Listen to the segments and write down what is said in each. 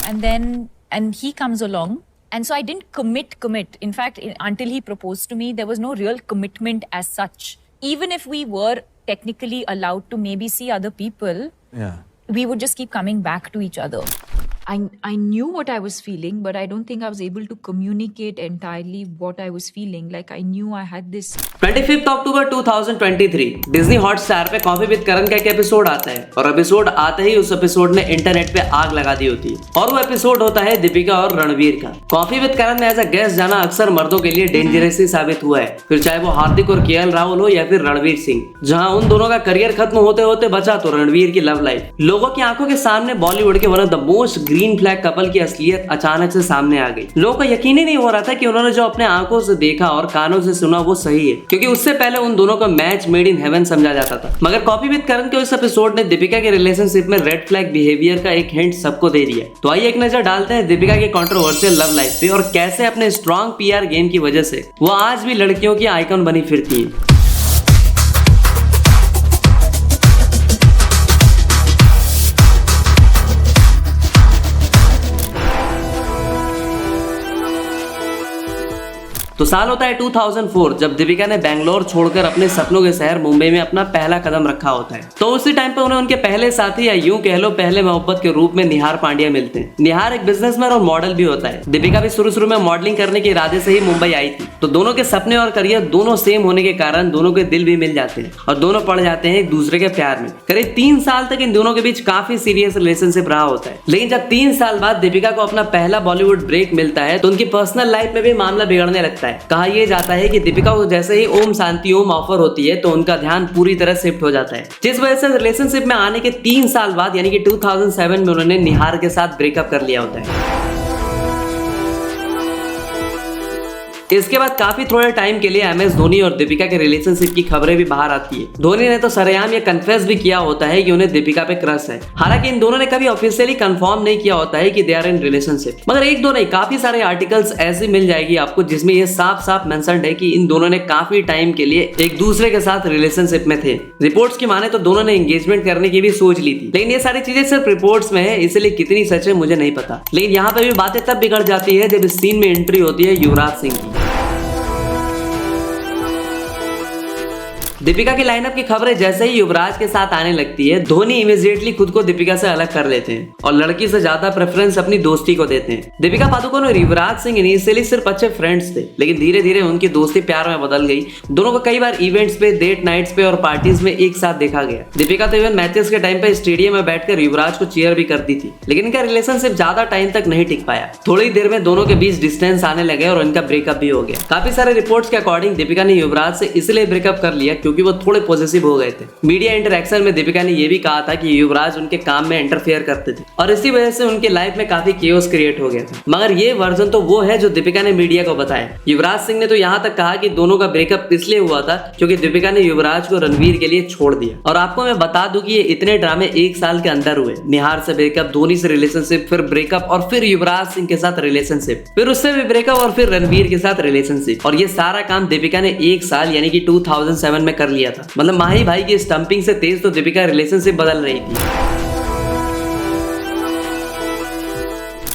and he comes along. And so I didn't commit. In fact, until he proposed to me, there was no real commitment as such. Even if we were technically allowed to maybe see other people, we would just keep coming back to each other. I knew what I was feeling, but I don't think I was able to communicate entirely what I was feeling. Like I knew I had this. 25 October 2023 Disney Hotstar पे coffee with करण का एक episode आता है और episode आते ही उस episode ने internet पे आग लगा दी होती है और वो एपिसोड होता है दीपिका और रणवीर का। कॉफी विद करण में एज अ गेस्ट जाना अक्सर मर्दों के लिए डेंजरस ही साबित हुआ है, फिर चाहे वो हार्दिक और केएल राहुल हो या फिर रणवीर सिंह। जहां उन दोनों का करियर खत्म होते होते बचा तो रणवीर की लव लाइफ। लोगों की आंखों के सामने बॉलीवुड के one of the most green flag couple की असलियत अचानक से सामने आ गई। लोगों को यकीन ही नहीं हो रहा था कि उन्होंने जो अपने आंखों से देखा और कानों से सुना वो सही है, क्योंकि उससे पहले उन दोनों को मैच मेड इन हेवन समझा जाता था। मगर कॉफी विद करण के इस एपिसोड ने दीपिका के रिलेशनशिप में रेड फ्लैग बिहेवियर का एक हिंट सबको दे दिया। तो आइए एक नजर डालते हैं दीपिका की कंट्रोवर्शियल लव लाइफ पे और कैसे अपने स्ट्रॉन्ग पीआर गेम की वजह से वो आज भी लड़कियों की आइकन बनी फिरती है। तो साल होता है 2004 जब दीपिका ने बैंगलोर छोड़कर अपने सपनों के शहर मुंबई में अपना पहला कदम रखा होता है। तो उसी टाइम पे उन्हें उनके पहले साथी या यूं कह लो पहले मोहब्बत के रूप में निहार पांड्या मिलते हैं। निहार एक बिजनेसमैन और मॉडल भी होता है। दीपिका भी शुरू में मॉडलिंग करने के इरादे से ही मुंबई आई थी। तो दोनों के सपने और करियर दोनों सेम होने के कारण दोनों के दिल भी मिल जाते हैं और दोनों पड़ जाते हैं एक दूसरे के प्यार में। करीब 3 साल तक इन दोनों के बीच काफी सीरियस रिलेशनशिप रहा होता है। लेकिन जब 3 साल बाद दीपिका को अपना पहला बॉलीवुड ब्रेक मिलता है तो उनकी पर्सनल लाइफ में भी मामला बिगड़ने लगता है। कहा यह जाता है कि दीपिका को जैसे ही ओम शांति ओम ऑफर होती है तो उनका ध्यान पूरी तरह शिफ्ट हो जाता है, जिस वजह से रिलेशनशिप में आने के 3 साल बाद यानी कि 2007 में उन्होंने निहार के साथ ब्रेकअप कर लिया होता है। इसके बाद काफी थोड़े टाइम के लिए एमएस धोनी और दीपिका के रिलेशनशिप की खबरें भी बाहर आती है। धोनी ने तो सरेआम ये कन्फेस भी किया होता है कि उन्हें दीपिका पे क्रश है। हालांकि इन दोनों ने कभी ऑफिशियली कंफर्म नहीं किया होता है कि दे आर इन रिलेशनशिप। मगर एक दो नहीं, काफी सारे आर्टिकल्स ऐसे मिल जाएगी आपको जिसमें ये साफ साफ मेंशन्ड है कि इन दोनों ने काफी टाइम के लिए एक दूसरे के साथ रिलेशनशिप में थे। रिपोर्ट्स की माने तो दोनों ने एंगेजमेंट करने की भी सोच ली थी, लेकिन ये सारी चीजें सिर्फ रिपोर्ट्स में है, इसलिए कितनी सच है मुझे नहीं पता। लेकिन यहाँ पे भी बातें तब बिगड़ जाती है जब इस सीन में एंट्री होती है युवराज सिंह की। दीपिका की लाइनअप की खबरें जैसे ही युवराज के साथ आने लगती है, धोनी इमीडिएटली खुद को दीपिका से अलग कर लेते हैं और लड़की से ज्यादा प्रेफरेंस अपनी दोस्ती को देते हैं। दीपिका पादुकोण और युवराज सिंह इनिशियली सिर्फ अच्छे फ्रेंड्स थे, लेकिन धीरे धीरे उनकी दोस्ती प्यार में बदल गई। दोनों को कई बार इवेंट्स पे, डेट नाइट्स पे और पार्टीज में एक साथ देखा गया। दीपिका तो इवन मैचेस के टाइम पे स्टेडियम में बैठकर युवराज को चीयर भी करती थी, लेकिन इनका रिलेशनशिप ज्यादा टाइम तक नहीं टिक पाया। थोड़ी देर में दोनों के बीच डिस्टेंस आने लगे और इनका ब्रेकअप भी हो गया। काफी सारे रिपोर्ट्स के अकॉर्डिंग दीपिका ने युवराज से इसलिए ब्रेकअप कर लिया क्योंकि वो थोड़े पॉजिटिव हो गए थे। मीडिया इंटरैक्शन में दीपिका ने यह भी कहा था कि युवराज उनके काम में इंटरफेयर करते थे और इसी वजह से उनकी लाइफ में काफी केओस क्रिएट हो गया था। मगर ये वर्जन तो वो है जो दीपिका ने मीडिया को बताया। युवराज सिंह ने तो यहाँ तक कहा कि दोनों का ब्रेकअप इसलिए हुआ था क्योंकि दीपिका ने युवराज को रणवीर के लिए छोड़ दिया। और आपको मैं बता दूं कि ये इतने ड्रामे 1 साल के अंदर हुए। निहार से ब्रेकअप, धोनी से रिलेशनशिप, फिर ब्रेकअप और फिर युवराज सिंह के साथ रिलेशनशिप, फिर उससे भी ब्रेकअप और फिर रणवीर के साथ रिलेशनशिप। और ये सारा काम दीपिका ने 1 साल यानी कि 2007 में कर लिया था। मतलब माही भाई की स्टंपिंग से तेज तो दीपिका रिलेशनशिप बदल रही थी।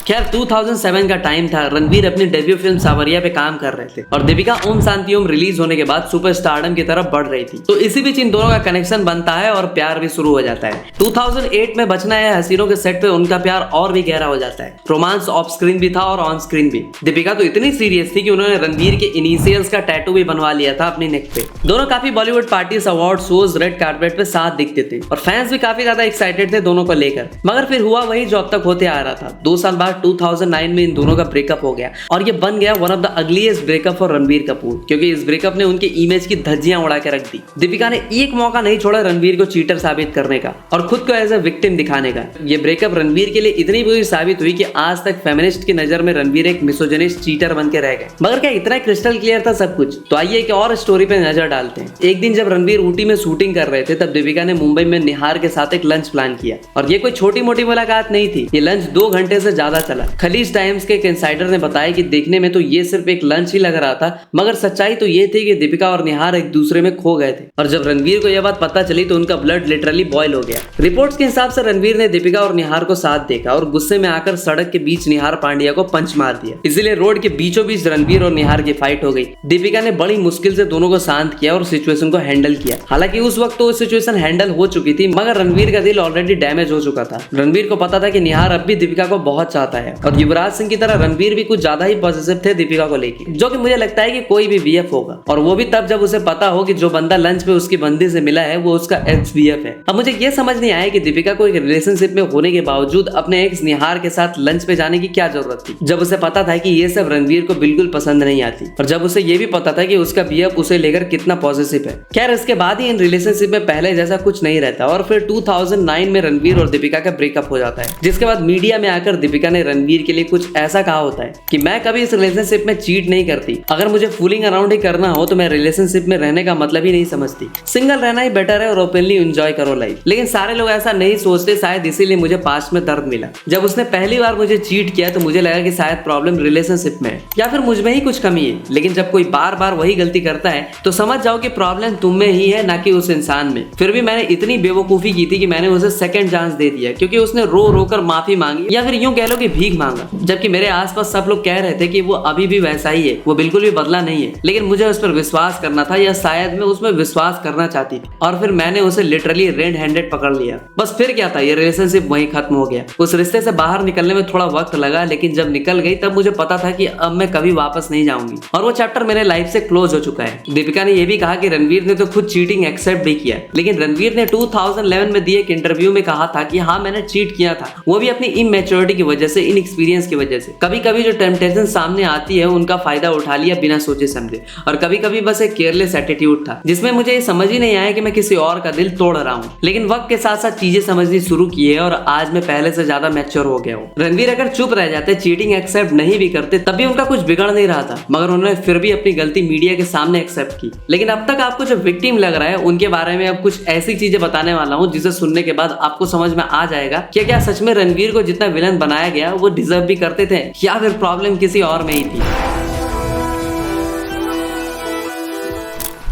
खैर 2007 का टाइम था, रणवीर अपनी डेब्यू फिल्म सावरिया पे काम कर रहे थे और दीपिका ओम शांति ओम रिलीज होने के बाद सुपर स्टारडम की तरफ बढ़ रही थी। तो इसी बीच इन दोनों का कनेक्शन बनता है और प्यार भी शुरू हो जाता है। 2008 में बचना है हसीनों के सेट पे उनका प्यार और भी गहरा हो जाता है। रोमांस ऑफ स्क्रीन भी था और ऑन स्क्रीन भी। दीपिका तो इतनी सीरियस थी कि उन्होंने रणवीर के इनिशियल्स का टैटू भी बनवा लिया था अपनी नेक पे। दोनों काफी Bollywood parties, award shows, red carpet पे साथ दिखते थे और फैंस भी काफी ज्यादा एक्साइटेड थे दोनों को लेकर। मगर फिर हुआ वही जो अब तक होते आ रहा था। 2 साल बाद 2009 में इन दोनों का ब्रेकअप हो गया और ये बन गया one of the ugliest breakup for Ranveer Kapoor, क्योंकि इस ब्रेकअप ने उनकी इमेज की धज्जियां उड़ा के रख दी। दीपिका ने एक मौका नहीं छोड़ा रणवीर को चीटर साबित करने का और खुद को एज ए विक्टिम दिखाने का। ये ब्रेकअप रणवीर के लिए इतनी बुरी साबित हुई कि आज तक फेमिनिस्ट की नजर में रणवीर एक मिसोजिनिस्ट चीटर बन के रह गए। मगर क्या इतना क्रिस्टल क्लियर था सब कुछ? तो आइए एक और स्टोरी पे नजर डालते हैं। एक दिन जब रणवीर ऊटी में शूटिंग कर रहे थे तब दीपिका ने मुंबई में निहार के साथ एक लंच प्लान किया और ये कोई छोटी मोटी मुलाकात नहीं थी। ये लंच 2 घंटे से ज्यादा पता चला। खलीज टाइम्स के एक इंसाइडर ने बताया कि देखने में तो ये सिर्फ एक लंच ही लग रहा था, मगर सच्चाई तो ये थी कि दीपिका और निहार एक दूसरे में खो गए थे। और जब रणवीर को यह बात पता चली तो उनका ब्लड लिटरली बॉयल हो गया। रिपोर्ट्स के हिसाब से रणवीर ने दीपिका और निहार को साथ देखा और गुस्से में आकर सड़क के बीच निहार पांड्या को पंच मार दिया। इसीलिए रोड के बीचों बीच रणवीर और निहार की फाइट हो गई। दीपिका ने बड़ी मुश्किल से दोनों को शांत किया और सिचुएशन को हैंडल किया। हालांकि उस वक्त तो सिचुएशन हैंडल हो चुकी थी, मगर रणवीर का दिल ऑलरेडी डैमेज हो चुका था। रणवीर को पता था कि निहार अब भी दीपिका को बहुत चाहता है और युवराज सिंह की तरह रणवीर भी कुछ ज्यादा ही पॉजिटिव थे दीपिका को लेकर, जो कि मुझे लगता है कि कोई भी बीएफ होगा, और वो भी तब जब उसे पता हो कि जो बंदा लंच पे उसकी बंदी से मिला है वो उसका एक्स बीएफ है। अब मुझे ये समझ नहीं आया कि दीपिका को एक रिलेशनशिप में होने के बावजूद अपने एक्स निहार के साथ लंच पे जाने की क्या जरूरत थी, जब उसे पता था कि ये सब रणवीर को बिल्कुल पसंद नहीं आती, और जब उसे ये भी पता था कि उसका बीएफ उसे लेकर कितना पॉजिटिव है। खैर, इसके बाद ही इन रिलेशनशिप में पहले जैसा कुछ नहीं रहता और फिर 2009 में रणवीर और दीपिका का ब्रेकअप हो जाता है, जिसके बाद मीडिया में आकर दीपिका ने रणवीर के लिए कुछ ऐसा कहा होता है कि मैं कभी इस रिलेशनशिप में चीट नहीं करती, अगर मुझे फूलिंग अराउंड ही करना हो तो मैं रिलेशनशिप में रहने का मतलब ही नहीं समझती, सिंगल रहना ही बेटर है और ओपनली एंजॉय करो लाइफ। लेकिन सारे लोग ऐसा नहीं सोचते, शायद इसीलिए मुझे पास्ट में दर्द मिला। जब उसने पहली बार मुझे चीट किया तो मुझे लगा कि शायद प्रॉब्लम रिलेशनशिप में है या फिर मुझ में ही कुछ कमी है, लेकिन जब कोई बार बार वही गलती करता है तो समझ जाओ कि प्रॉब्लम तुम में ही है, ना कि उस इंसान में। फिर भी मैंने इतनी बेवकूफी की थी कि मैंने उसे सेकंड चांस दे दिया, क्योंकि उसने रो रो कर माफी मांगी, या फिर यूं कह लो कि भीख मांगा, जबकि मेरे आसपास सब लोग कह रहे थे कि वो अभी भी वैसा ही है, वो बिल्कुल भी बदला नहीं है। लेकिन मुझे उस पर विश्वास करना था, या शायद मैं उसमें विश्वास करना चाहती थी, और फिर मैंने उसे लिटरली रेड हैंडेड पकड़ लिया। बस फिर क्या था, ये रिलेशनशिप वहीं खत्म हो गया। उस रिश्ते से बाहर निकलने में थोड़ा वक्त लगा, लेकिन जब निकल गई तब मुझे पता था कि अब मैं कभी वापस नहीं जाऊंगी, और वो चैप्टर मेरे लाइफ से क्लोज हो चुका है। दीपिका ने यह भी कहा कि रणवीर ने तो खुद चीटिंग एक्सेप्ट भी किया, लेकिन रणवीर ने 2011 में दिए एक इंटरव्यू में कहा था कि हाँ, मैंने चीट किया था, वो भी अपनी इमैच्योरिटी की वजह से, इनएक्सपीरियंस की वजह से। कभी कभी जो टेम्पटेशन सामने आती है उनका फायदा उठा लिया बिना सोचे समझे, और कभी कभी बस एक केयरलेस एटीट्यूड था, जिसमें मुझे ये समझ ही नहीं आया कि मैं किसी और का दिल तोड़ रहा हूँ। लेकिन वक्त के साथ साथ चीजें समझनी शुरू की है और आज मैं पहले से ज्यादा मैच्योर हो गया हूँ। रणवीर अगर चुप रह जाते, चीटिंग एक्सेप्ट नहीं भी करते, तब भी उनका कुछ बिगड़ नहीं रहा था, मगर उन्होंने फिर भी अपनी गलती मीडिया के सामने एक्सेप्ट की। लेकिन अब तक आपको जो विक्टिम लग रहा है उनके बारे में अब कुछ ऐसी चीजें बताने वाला हूँ जिसे सुनने के बाद आपको समझ में आ जाएगा कि क्या सच में रणवीर को जितना विलन बनाया गया वो डिजर्व भी करते थे, या फिर प्रॉब्लम किसी और में ही थी।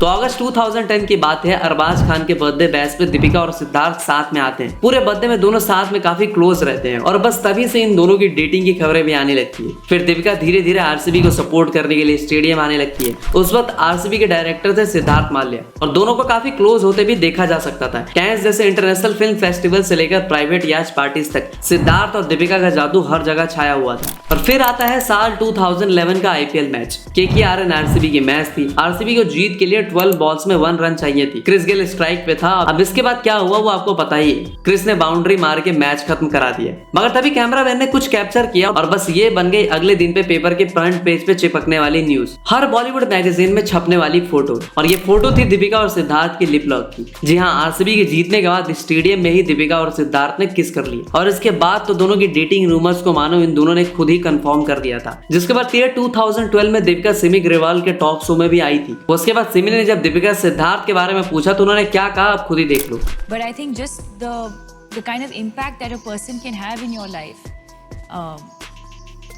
तो अगस्त 2010 की बात है। अरबाज खान के बर्थडे बैश पे दीपिका और सिद्धार्थ साथ में आते हैं। पूरे बर्थडे में दोनों साथ में काफी क्लोज रहते हैं, और बस तभी से इन दोनों की डेटिंग की खबरें भी आने लगती है। फिर दीपिका धीरे धीरे आरसीबी को सपोर्ट करने के लिए स्टेडियम आने लगती है। उस वक्त आरसीबी के डायरेक्टर थे सिद्धार्थ माल्या, और दोनों को काफी क्लोज होते भी देखा जा सकता था। कैंस जैसे इंटरनेशनल फिल्म फेस्टिवल से लेकर प्राइवेट याच पार्टीज तक सिद्धार्थ और दीपिका का जादू हर जगह छाया हुआ था। और फिर आता है साल 2011 का IPL match. KKR and RCB की मैच थी। आरसीबी को जीत के लिए 12 बॉल्स में 1 रन चाहिए थी। क्रिस गेल स्ट्राइक पे था। अब इसके बाद क्या हुआ वो आपको पता ही है। क्रिस ने बाउंड्री मार के मैच खत्म करा दिया, मगर तभी कैमरामैन ने कुछ कैप्चर किया और बस ये बन गई अगले दिन पे पेपर के फ्रंट पेज पे चिपकने वाली न्यूज, हर बॉलीवुड मैगजीन में छपने वाली फोटो। और ये फोटो थी दीपिका और सिद्धार्थ की लिप लॉक की। जी हाँ, आरसीबी के जीतने के बाद स्टेडियम में ही दीपिका और सिद्धार्थ ने किस कर लिया, और इसके बाद तो दोनों की डेटिंग रूमर्स को मानो इन दोनों ने खुद ही कंफर्म कर दिया था। जिसके बाद 2012 में दीपिका सिमी ग्रेवाल के टॉक शो में भी आई थी। उसके बाद सिमी ने जब दीपिका सिद्धार्थ के बारे में पूछा तो उन्होंने क्या कहा, आप खुद ही देख लो। But I think just the kind of impact that a person can have in your life,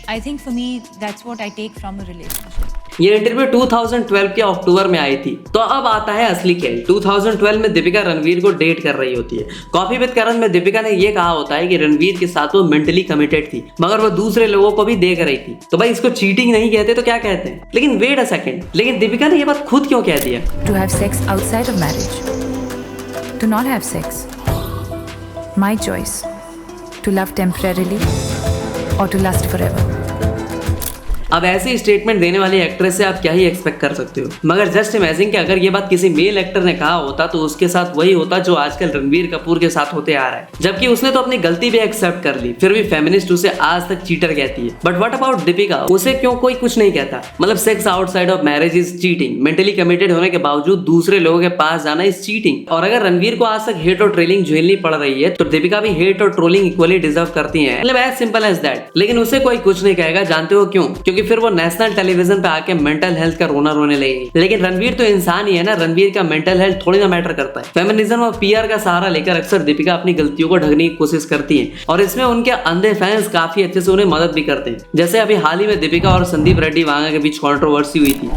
I think for me that's what I take from a relationship. ये इंटरव्यू 2012 के अक्टूबर में आई थी। तो अब आता है असली खेल। 2012 में दीपिका रणवीर को डेट कर रही होती है। कॉफी विद करण में दीपिका ने ये कहा होता है कि रणवीर के साथ वो मेंटली कमिटेड थी, मगर वो दूसरे लोगों को भी देख रही थी। तो भाई इसको चीटिंग नहीं कहते तो क्या कहते हैं? लेकिन वेट अ सेकंड, लेकिन दीपिका ने ये बात खुद क्यों कह दिया? To have sex outside of marriage, to not have sex, my choice, to love temporarily or to lust forever. अब ऐसी स्टेटमेंट देने वाली एक्ट्रेस से आप क्या ही एक्सपेक्ट कर सकते हो। मगर जस्ट इमेजिन कि अगर ये बात किसी मेल एक्टर ने कहा होता तो उसके साथ वही होता जो आजकल रणवीर कपूर के साथ होते आ रहा है। जबकि उसने तो अपनी गलती भी एक्सेप्ट कर ली, फिर भी फेमिनिस्ट उसे आज तक चीटर कहती है। But what about Deepika? उसे क्यों कोई कुछ नहीं कहता? मतलब sex outside of marriage is cheating. Mentally committed होने के बावजूद दूसरे लोगों के पास जाना इज चीटिंग। और अगर रणवीर को आज तक हेट और ट्रोलिंग झेलनी पड़ रही है तो दीपिका भी हेट और ट्रोलिंग इक्वली डिजर्व करती है। मतलब एज सिंपल एज दैट। लेकिन उसे कोई कुछ नहीं कहेगा। जानते हो क्यों? क्योंकि क्योंकि फिर वो नेशनल टेलीविजन पे आके मेंटल हेल्थ का रोना रोने लगेगी। लेकिन रणवीर तो इंसान ही है ना, रणवीर का मेंटल हेल्थ थोड़ी ना मैटर करता है। फेमिनिज्म और पीआर का सहारा लेकर अक्सर दीपिका अपनी गलतियों को ढकने की कोशिश करती है और इसमें उनके अंधे फैंस काफी अच्छे से उन्हें मदद भी करते हैं। जैसे अभी हाल ही में दीपिका और संदीप रेड्डी वांगा के बीच कंट्रोवर्सी हुई थी।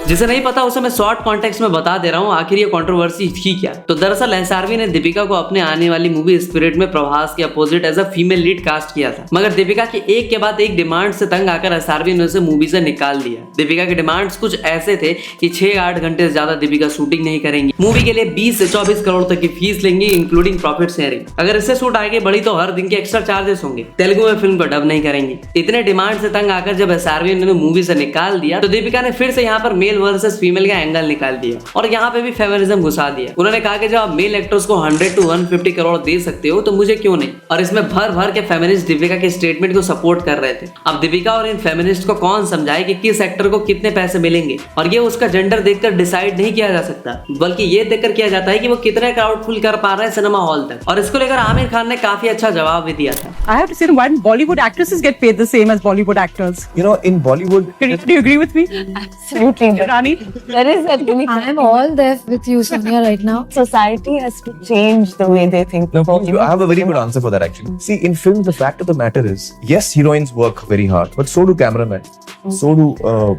जिसे नहीं पता उसे मैं शॉर्ट कॉन्टेक्स्ट में बता दे रहा हूँ आखिर ये कंट्रोवर्सी थी क्या। तो दरअसल एसआरवी ने दीपिका को अपने आने वाली मूवी स्पिरिट में प्रभास के opposite as a female lead cast किया था, मगर दीपिका की एक के बाद एक डिमांड से तंग आकर एसआरवी ने उसे मूवी से निकाल दिया। दीपिका के डिमांड्स कुछ ऐसे थे कि 6-8 घंटे से ज्यादा दीपिका शूटिंग नहीं करेंगी, मूवी के लिए 20 से 24 करोड़ तक की फीस लेंगी इंक्लूडिंग प्रॉफिट शेयरिंग। अगर इससे शूट आगे बढ़ी तो हर दिन के एक्स्ट्रा चार्जेस होंगे। तेलुगु में फिल्म को डब नहीं करेंगी। इतने डिमांड से तंग आकर जब एसआरवी ने मूवी से निकाल दिया तो दीपिका ने फिर से यहाँ पर मेल वर्सेस फीमेल एंगल निकाल दिया और यहाँ पे भी फेमिनिज्म घुसा दिया। उन्होंने कहा कि जब आप मेल एक्टर्स को 100 to 150 करोड़ दे सकते हो तो मुझे क्यों नहीं। और इसमें भर भर के फेमिनिस्ट दीपिका के स्टेटमेंट को सपोर्ट कर रहे थे। अब दीपिका और इन फेमिनिस्ट को कौन समझाए कि किस एक्टर को कितने पैसे मिलेंगे, और ये उसका जेंडर देखकर डिसाइड नहीं किया जा सकता, बल्कि ये देखकर किया जाता है कि वो कितने क्राउड फुल कर पा रहे हैं सिनेमा हॉल तक। और इसको लेकर आमिर खान ने काफी अच्छा जवाब भी दिया था। I have to say, why Bollywood actresses get paid the same as Bollywood actors? You know, in Bollywood, Do you agree with me? Absolutely. Rani? There is actually. I'm all there with you, Sonia, right now. Society has to change the way they think. no, I have a very good answer for that actually. See, in films, the fact of the matter is, yes, heroines work very hard, but so do cameramen. So do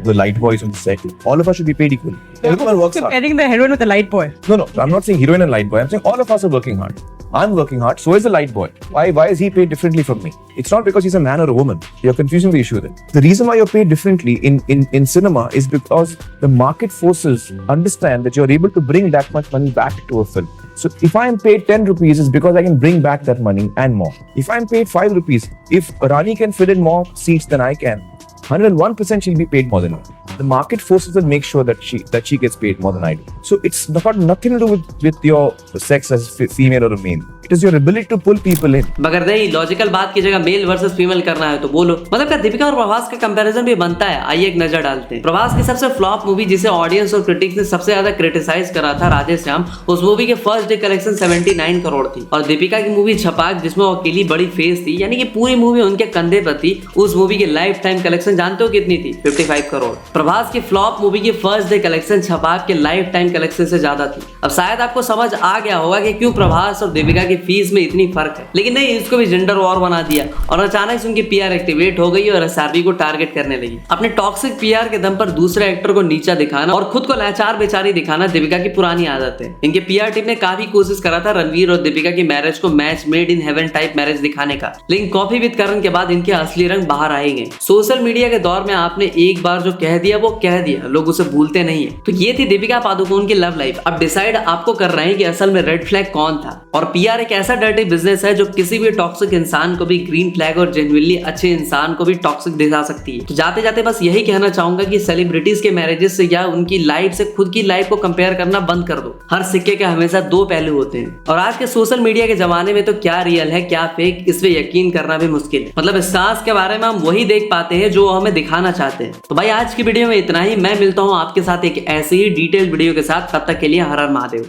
the light boys on the set. All of us should be paid equally. Everyone works hard. Comparing the heroine with the light boy. No, I'm not saying heroine and light boy. I'm saying all of us are working hard. I'm working hard, so is the light boy. Why is he paid differently from me? It's not because he's a man or a woman. You're confusing the issue there. The reason why you're paid differently in cinema is because the market forces understand that you're able to bring that much money back to a film. So if I'm paid 10 rupees, it's because I can bring back that money and more. If I'm paid 5 rupees, if Rani can fill in more seats than I can, 101% she'll be paid more than me. The market forces will make sure that she gets paid more than I do. So it's got nothing to do with your sex as female or a male. It is your ability to pull people in. मगर नहीं, logical बात की जगह mail versus female करना है तो बोलो। मतलब क्या दीपिका और प्रभास का कंपैरिजन भी बनता है? आइए एक नजर डालते हैं। प्रभास की सबसे फ्लॉप मूवी जिसे ऑडियंस और क्रिटिक्स ने सबसे ज्यादा क्रिटिसाइज करा था, राधेश्याम, उस मूवी के फर्स्ट डे कलेक्शन 79 करोड़ थी। और दीपिका की मूवी छपाक, जिसमें वो अकेली बड़ी फेस थी, यानी कि पूरी मूवी उनके कंधे पर थी, उस मूवी की लाइफ टाइम कलेक्शन जानते हो कितनी थी? 55 करोड़। प्रभास की फ्लॉप मूवी की फर्स्ट डे कलेक्शन छपाक के लाइफ टाइम कलेक्शन से ज्यादा थी। अब शायद आपको समझ आ गया होगा कि क्यों प्रभास और दीपिका की फीस में इतनी फर्क है, लेकिन नहीं, इसको भी जेंडर वॉर बना दिया और अचानक से उनकी पीआर एक्टिवेट हो गई और एसआरबी को टारगेट करने लगी। अपने टॉक्सिक पीआर के दम पर दूसरे एक्टर को नीचा दिखाना और खुद को लाचार बेचारी दिखाना दीपिका की पुरानी आदत है। इनके पीआर टीम ने काफी कोशिश करा था रणवीर और दीपिका की मैरिज को match made in heaven type marriage दिखाने का, लेकिन कॉफी विद करण के बाद इनके असली रंग बाहर आए गए। सोशल मीडिया के दौर में आपने एक बार जो कह दिया वो कह दिया, लोग उसे भूलते नहीं है। तो ये थी दीपिका पादुकोण की लव लाइफ। अब डिसाइड आपको कर रहे हैं कि असल में रेड फ्लैग कौन था। और पीआर एक ऐसा डर्टी बिजनेस है जो किसी भी टॉक्सिक इंसान को भी ग्रीन फ्लैग और जेन्युइनली अच्छे इंसान को भी टॉक्सिक दिखा सकती है। तो जाते जाते बस यही कहना चाहूंगा कि सेलिब्रिटीज के मैरिजेस से या उनकी लाइफ से खुद की लाइफ को कंपेयर करना बंद कर दो। हर सिक्के के हमेशा दो पहलू होते हैं और आज के सोशल मीडिया के जमाने में तो क्या रियल है क्या फेक, इस पे यकीन करना भी मुश्किल है। मतलब स्टार्स के बारे में हम वही देख पाते हैं जो हमें दिखाना चाहते हैं। तो भाई आज की वीडियो में इतना ही। मैं मिलता हूँ आपके साथ एक ऐसे ही डिटेल वीडियो के साथ। तब तक के लिए हर हर महादेव।